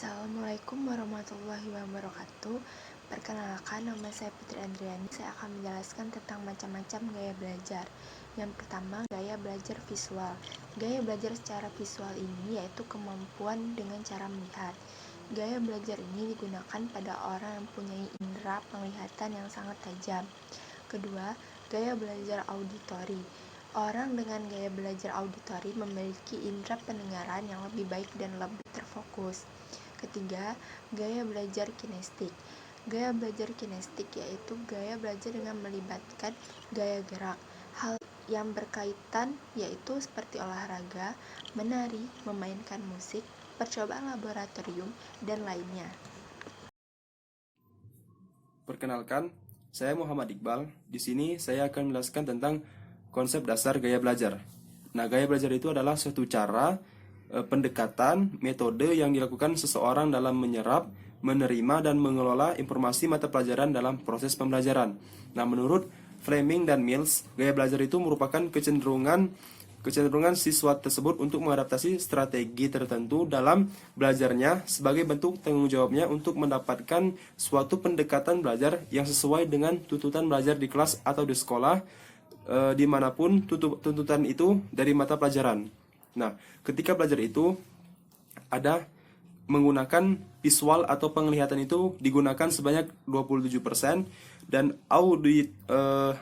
Assalamualaikum warahmatullahi wabarakatuh. Perkenalkan, nama saya Putri Andriani. Saya akan menjelaskan tentang macam-macam gaya belajar. Yang pertama, gaya belajar visual. Gaya belajar secara visual ini yaitu kemampuan dengan cara melihat. Gaya belajar ini digunakan pada orang yang mempunyai indera penglihatan yang sangat tajam. Kedua, gaya belajar auditori. Orang dengan gaya belajar auditori memiliki indera pendengaran yang lebih baik dan lebih terfokus. Ketiga, gaya belajar kinestik. Gaya belajar kinestik yaitu gaya belajar dengan melibatkan gaya gerak. Hal yang berkaitan yaitu seperti olahraga, menari, memainkan musik, percobaan laboratorium, dan lainnya. Perkenalkan, saya Muhammad Iqbal. Di sini saya akan menjelaskan tentang konsep dasar gaya belajar. Nah, gaya belajar itu adalah suatu cara, pendekatan, metode yang dilakukan seseorang dalam menyerap, menerima, dan mengelola informasi mata pelajaran dalam proses pembelajaran. Nah, menurut Fleming dan Mills, gaya belajar itu merupakan kecenderungan siswa tersebut untuk mengadaptasi strategi tertentu dalam belajarnya sebagai bentuk tanggung jawabnya untuk mendapatkan suatu pendekatan belajar yang sesuai dengan tuntutan belajar di kelas atau di sekolah, dimanapun tuntutan itu dari mata pelajaran. Nah, ketika belajar itu ada menggunakan visual atau penglihatan itu digunakan sebanyak 27%, dan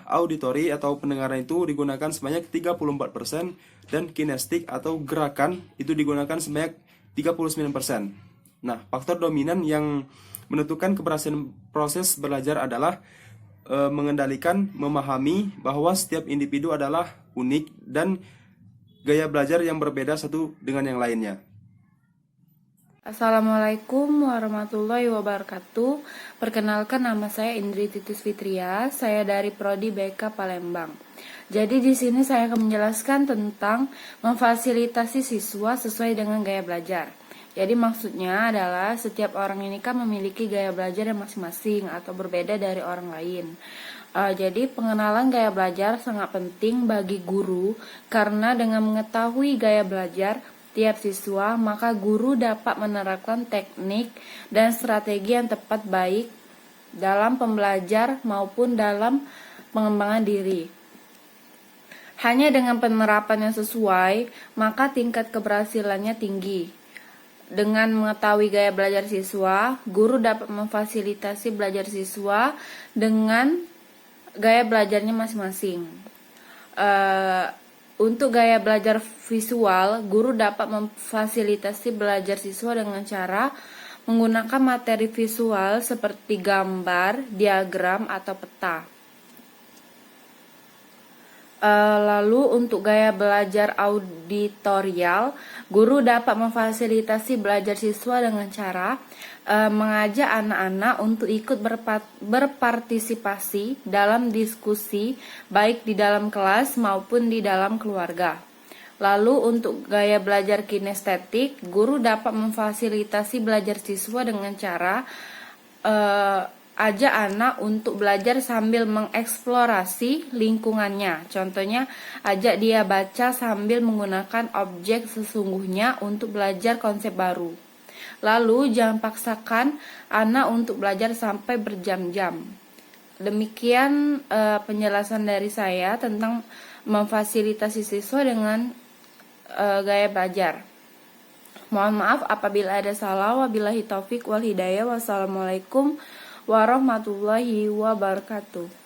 auditory atau pendengaran itu digunakan sebanyak 34%, dan kinestik atau gerakan itu digunakan sebanyak 39%. Nah, faktor dominan yang menentukan keberhasilan proses belajar adalah mengendalikan, memahami bahwa setiap individu adalah unik dan gaya belajar yang berbeda satu dengan yang lainnya. Assalamualaikum warahmatullahi wabarakatuh. Perkenalkan, nama saya Indri Titus Fitria. Saya dari Prodi BK Palembang. Jadi di sini saya akan menjelaskan tentang memfasilitasi siswa sesuai dengan gaya belajar. Jadi maksudnya adalah setiap orang ini kan memiliki gaya belajar yang masing-masing atau berbeda dari orang lain. Jadi pengenalan gaya belajar sangat penting bagi guru karena dengan mengetahui gaya belajar tiap siswa, maka guru dapat menerapkan teknik dan strategi yang tepat baik dalam pembelajar maupun dalam pengembangan diri. Hanya dengan penerapan yang sesuai, maka tingkat keberhasilannya tinggi. Dengan mengetahui gaya belajar siswa, guru dapat memfasilitasi belajar siswa dengan gaya belajarnya masing-masing. Untuk gaya belajar visual, guru dapat memfasilitasi belajar siswa dengan cara menggunakan materi visual seperti gambar, diagram, atau peta. Lalu untuk gaya belajar auditorial, guru dapat memfasilitasi belajar siswa dengan cara mengajak anak-anak untuk ikut berpartisipasi dalam diskusi baik di dalam kelas maupun di dalam keluarga. Lalu untuk gaya belajar kinestetik, guru dapat memfasilitasi belajar siswa dengan cara ajak anak untuk belajar sambil mengeksplorasi lingkungannya. Contohnya, ajak dia baca sambil menggunakan objek sesungguhnya untuk belajar konsep baru. Lalu, jangan paksakan anak untuk belajar sampai berjam-jam. Demikian penjelasan dari saya tentang memfasilitasi siswa dengan gaya belajar. Mohon maaf apabila ada salah. Wabillahi taufik wal hidayah. Wassalamualaikum warahmatullahi wabarakatuh.